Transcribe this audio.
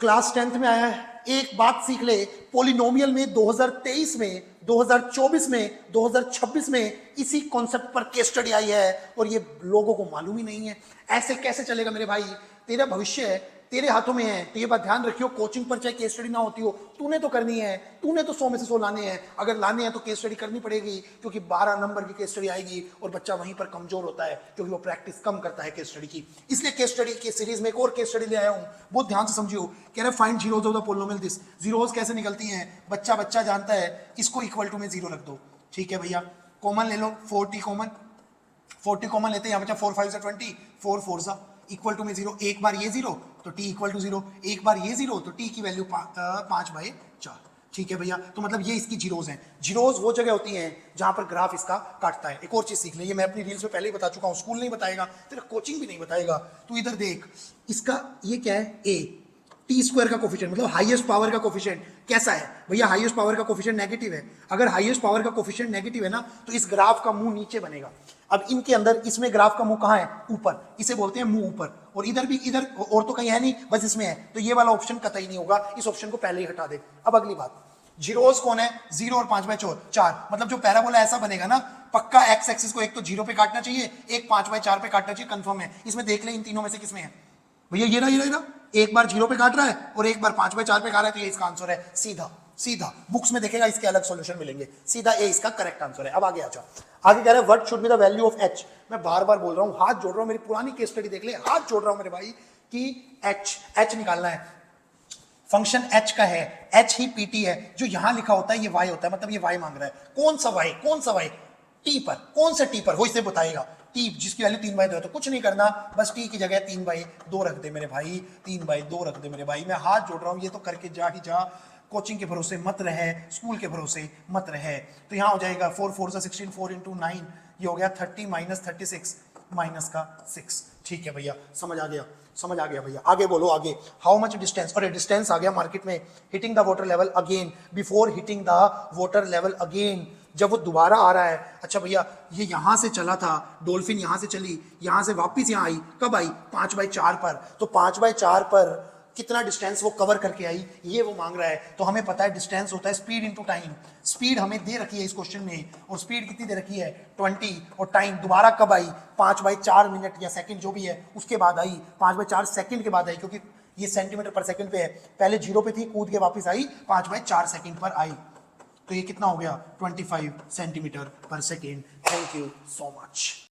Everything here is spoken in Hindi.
क्लास 10th में आया है। एक बात सीख ले, पोलिनोमियल में 2023 में, 2024 में, 2026 में इसी कॉन्सेप्ट पर केस स्टडी आई है और ये लोगों को मालूम ही नहीं है। ऐसे कैसे चलेगा मेरे भाई? तेरा भविष्य है, तेरे हाथों में है। तो ये बात ध्यान रखियो, कोचिंग पर चाहे केस स्टडी ना होती हो, तूने तो करनी है, तूने तो 100 में से 100 लाने हैं। अगर लाने हैं तो केस स्टडी करनी पड़ेगी, क्योंकि 12 नंबर की केस स्टडी आएगी और बच्चा वहीं पर कमजोर होता है क्योंकि वो प्रैक्टिस कम करता है केस स्टडी की। इसलिए केस स्टडी की सीरीज में एक और केस स्टडी ले आया हूं, बहुत ध्यान से समझियो। कह रहे find zeros of the polynomial this. Zeros कैसे निकलती हैं? बच्चा बच्चा जानता है, इसको इक्वल टू में 0 रख दो। ठीक है भैया, कॉमन ले लो, 40 कॉमन, 40 कॉमन लेते हैं। यहाँ बचा 4 5 से 20, 4 4 सा इक्वल टू में 0। एक बार ये 0 तो t इक्वल टू 0, एक बार ये 0 तो t की वैल्यू 5/4। ठीक है भैया, तो मतलब ये इसकी जीरोज हैं। जीरोज वो जगह होती हैं जहां पर ग्राफ इसका काटता है। एक और चीज सीख ले, ये मैं अपनी रील्स में पहले ही बता चुका हूं, स्कूल नहीं बताएगा, तेरा कोचिंग भी नहीं बताएगा। तू इधर देख, इसका ये क्या है? a टी स्क्वायर का कोफिशिएंट, मतलब हाईएस्ट पावर का कोफिशिएंट कैसा है भैया? हाईएस्ट पावर का कोफिशिएंट नेगेटिव है। अगर हाईएस्ट पावर का कोफिशिएंट नेगेटिव है ना, तो इस ग्राफ का मुंह नीचे बनेगा। अब इनके अंदर, इसमें ग्राफ का मुंह कहाँ है? ऊपर, इसे बोलते हैं मुंह ऊपर। और इधर भी, इधर और तो कहीं है नहीं, बस इसमें है। तो ये वाला ऑप्शन कतई नहीं होगा, इस ऑप्शन को पहले ही हटा दे। अब अगली बात, जीरोज कौन है? 0 और 5/4। मतलब जो पैराबोला ऐसा बनेगा ना, पक्का एक्स एक्सिस को एक तो 0 पे काटना चाहिए, एक 5/4 पे काटना चाहिए, कंफर्म है। इसमें देख ले इन तीनों में से किसमें है भैया? ये रहा, एक बार 0 पे काट रहा है और एक बार 5/4 पे काट रहा है, तो ये इसका आंसर है। सीधा सीधा बुक्स में देखेगा, इसके अलग सॉल्यूशन मिलेंगे। सीधा ए इसका करेक्ट आंसर है। अब आगे आ जाओ। आगे कह रहा है what should be the value of H. मैं बार बार बोल रहा हूं, हाथ जोड़ रहा हूं, मेरी पुरानी केस स्टडी देख ले, हाथ जोड़ रहा हूं मेरे भाई, कि एच निकालना है। फंक्शन एच का है, एच ही पीटी है। जो यहां लिखा होता है ये वाई होता है, मतलब ये वाई मांग रहा है। कौन सा वाई? कौन सा वाई? टी पर। कौन सा टी पर? वो इसे बताएगा। टी जिसकी वैल्यू 3/2 है। तो कुछ नहीं करना, बस टी की जगह 3/2 रख दे मेरे भाई, 3/2 रख दे मेरे भाई। मैं हाथ जोड़ रहा हूं, ये तो करके जा ही जा। कोचिंग के भरोसे मत रहे, स्कूल के भरोसे मत रहे। तो यहां हो जाएगा 4 4 सा 16, 4 × 9, ये हो गया 30 - 36 माइनस का 6। ठीक है भैया, समझ आ गया, समझ आ गया भैया। आगे बोलो, आगे। हाउ मच डिस्टेंस, और डिस्टेंस आ गया मार्केट में। Hitting the water level again, before hitting the water level again, जब वो दोबारा आ रहा है। अच्छा भैया, ये यहां से चला था, डॉल्फिन यहां से चली, यहां से वापस यहां आई, कब आई? 5/4 पर। तो 5/4 पर कितना डिस्टेंस वो कवर करके आई, ये वो मांग रहा है। तो हमें पता है डिस्टेंस होता है स्पीड इनटू टाइम। स्पीड हमें दे रखी है इस क्वेश्चन में, और स्पीड कितनी दे रखी है? 20। और टाइम दोबारा कब आई? 5/4 मिनट या सेकंड जो भी है उसके बाद आई, 5/4 सेकंड के बाद आई, क्योंकि ये सेंटीमीटर पर सेकंड पे है। पहले 0 पे थी, कूद के वापस आई, 5/4 सेकंड पर आई। तो ये कितना हो गया? 25 सेंटीमीटर पर second. Thank you so much.